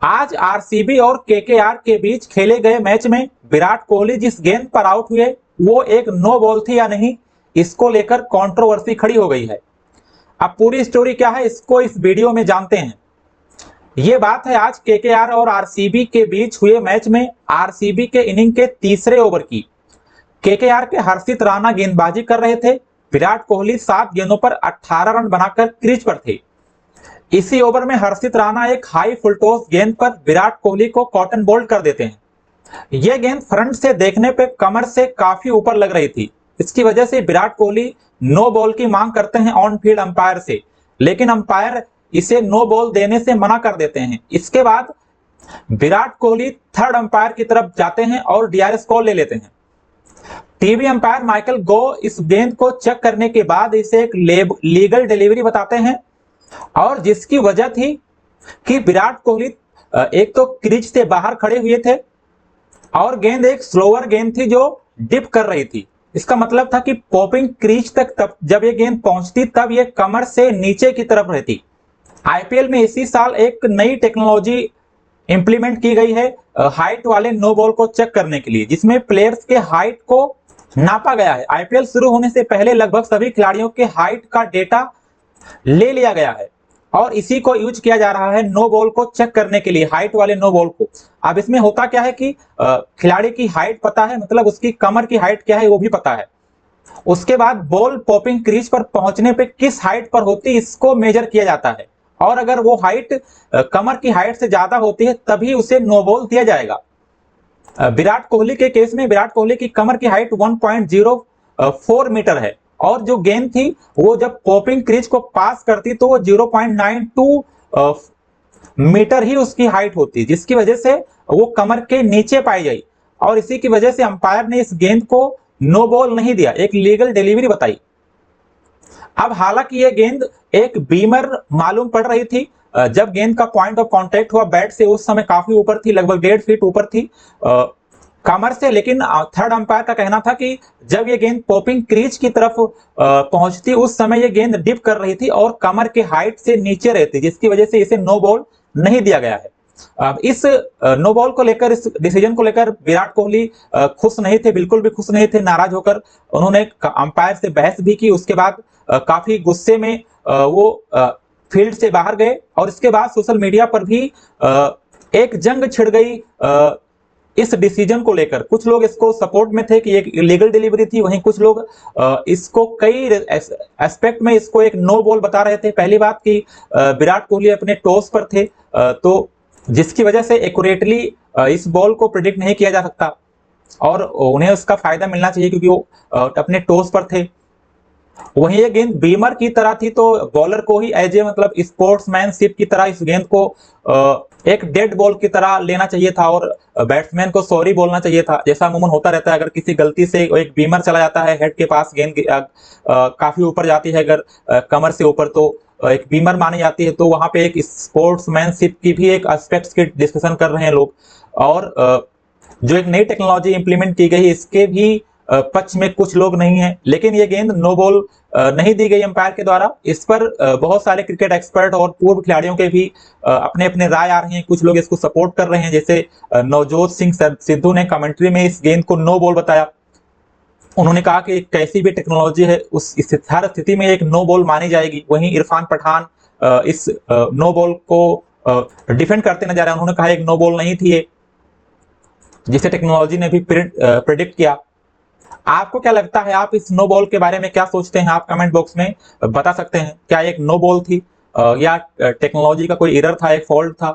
आज आरसीबी और केकेआर के बीच खेले गए मैच में विराट कोहली जिस गेंद पर आउट हुए वो एक नो बॉल थी या नहीं, इसको लेकर कंट्रोवर्सी खड़ी हो गई है। अब पूरी स्टोरी क्या है इसको इस वीडियो में जानते हैं। ये बात है आज केकेआर और आरसीबी के बीच हुए मैच में आरसीबी के इनिंग के तीसरे ओवर की। केकेआर के हर्षित राणा गेंदबाजी कर रहे थे। विराट कोहली 7 गेंदों पर 18 रन बनाकर क्रीज पर थे। इसी ओवर में हर्षित राणा एक हाई फुलटॉस गेंद पर विराट कोहली को कॉटन बोल्ड कर देते हैं। यह गेंद फ्रंट से देखने पे कमर से काफी ऊपर लग रही थी। इसकी वजह से विराट कोहली नो बॉल की मांग करते हैं ऑन फील्ड अंपायर से, लेकिन अंपायर इसे नो बॉल देने से मना कर देते हैं। इसके बाद विराट कोहली थर्ड अंपायर की तरफ जाते हैं और डीआरएस कॉल ले लेते हैं। टीवी अंपायर माइकल गो इस गेंद को चेक करने के बाद इसे एक लीगल डिलीवरी बताते हैं, और जिसकी वजह थी कि विराट कोहली एक तो क्रीज से बाहर खड़े हुए थे और गेंद एक स्लोअर गेंद थी जो डिप कर रही थी। इसका मतलब था कि पॉपिंग क्रीज तक तब जब ये गेंद पहुंचती तब ये कमर से नीचे की तरफ रहती। आईपीएल में इसी साल एक नई टेक्नोलॉजी इंप्लीमेंट की गई है हाइट वाले नो बॉल को चेक करने के लिए, जिसमें प्लेयर्स के हाइट को नापा गया है। आईपीएल शुरू होने से पहले लगभग सभी खिलाड़ियों के हाइट का डेटा ले लिया गया है और इसी को यूज किया जा रहा है नो बॉल को चेक करने के लिए, हाइट वाले नो बॉल को। अब इसमें होता क्या है कि खिलाड़ी की हाइट पता है, मतलब उसकी कमर की हाइट क्या है वो भी पता है। उसके बाद बॉल पॉपिंग क्रीज पर पहुंचने पे किस हाइट पर होती है इसको मेजर किया जाता है, और अगर वो हाइट कमर की हाइट से ज्यादा होती है तभी उसे नो बॉल दिया जाएगा। विराट कोहली के केस में विराट कोहली की कमर की हाइट 1.04 मीटर है और जो गेंद थी वो जब पॉपिंग क्रीज को पास करती तो वो 0.92 मीटर ही उसकी हाइट होती, जिसकी वजह से वो कमर के नीचे पाई गई और इसी की वजह से अंपायर ने इस गेंद को नो बॉल नहीं दिया, एक लीगल डिलीवरी बताई। अब हालांकि ये गेंद एक बीमर मालूम पड़ रही थी। जब गेंद का पॉइंट ऑफ कांटेक्ट हुआ बैट से उस समय काफी ऊपर थी, लगभग 1.5 फीट ऊपर थी कमर से, लेकिन थर्ड अंपायर का कहना था कि जब ये गेंद पॉपिंग क्रीज की तरफ पहुंचती उस समय ये गेंद डिप कर रही थी और कमर के हाइट से नीचे रहती, जिसकी वजह से इसे नो बॉल नहीं दिया गया है। अब इस नो बॉल को लेकर, इस डिसीजन को लेकर विराट कोहली खुश नहीं थे, बिल्कुल भी खुश नहीं थे। नाराज होकर उन्होंने अंपायर से बहस भी की। उसके बाद काफी गुस्से में वो फील्ड से बाहर गए और इसके बाद सोशल मीडिया पर भी एक जंग छिड़ गई इस डिसीजन को लेकर। कुछ लोग इसको सपोर्ट में थे कि एक इलीगल डिलीवरी थी, वहीं कुछ लोग इसको कई एस्पेक्ट में इसको एक नो बॉल बता रहे थे। पहली बात कि विराट कोहली अपने टॉस पर थे, तो जिसकी वजह से एक्यूरेटली इस बॉल को प्रेडिक्ट नहीं किया जा सकता और उन्हें उसका फायदा मिलना चाहिए क्योंकि वो अपने टॉस पर थे। वहीं ये गेंद बीमर की तरह थी तो बॉलर को ही एज ए मतलब स्पोर्ट्समैनशिप की तरह इस गेंद को एक डेड बॉल की तरह लेना चाहिए था और बैट्समैन को सॉरी बोलना चाहिए था, जैसा अमूमन होता रहता है। अगर किसी गलती से एक बीमर चला जाता है हेड के पास, गेंद काफी ऊपर जाती है अगर कमर से ऊपर, तो एक बीमर मानी जाती है, तो वहां पे एक स्पोर्ट्समैनशिप की भी एक एस्पेक्ट्स की डिस्कशन कर रहे हैं लोग। और जो एक नई टेक्नोलॉजी इंप्लीमेंट की गई इसके भी पक्ष में कुछ लोग नहीं है, लेकिन ये गेंद नो बॉल नहीं दी गई अंपायर के द्वारा। इस पर बहुत सारे क्रिकेट एक्सपर्ट और पूर्व खिलाड़ियों के भी अपने अपने राय आ रहे हैं। कुछ लोग इसको सपोर्ट कर रहे हैं, जैसे नवजोत सिंह सिद्धू ने कमेंट्री में इस गेंद को नो बॉल बताया। उन्होंने कहा कि कैसी भी टेक्नोलॉजी है उस हर स्थिति में एक नो बॉल मानी जाएगी। वहीं इरफान पठान इस नो बॉल को डिफेंड करते नजर आए। उन्होंने कहा एक नो बॉल नहीं थी ये, जिसे टेक्नोलॉजी ने भी प्रेडिक्ट किया। आपको क्या लगता है, आप इस नो बॉल के बारे में क्या सोचते हैं? आप कमेंट बॉक्स में बता सकते हैं। क्या एक नो बॉल थी या टेक्नोलॉजी का कोई एरर था, एक फॉल्ट था?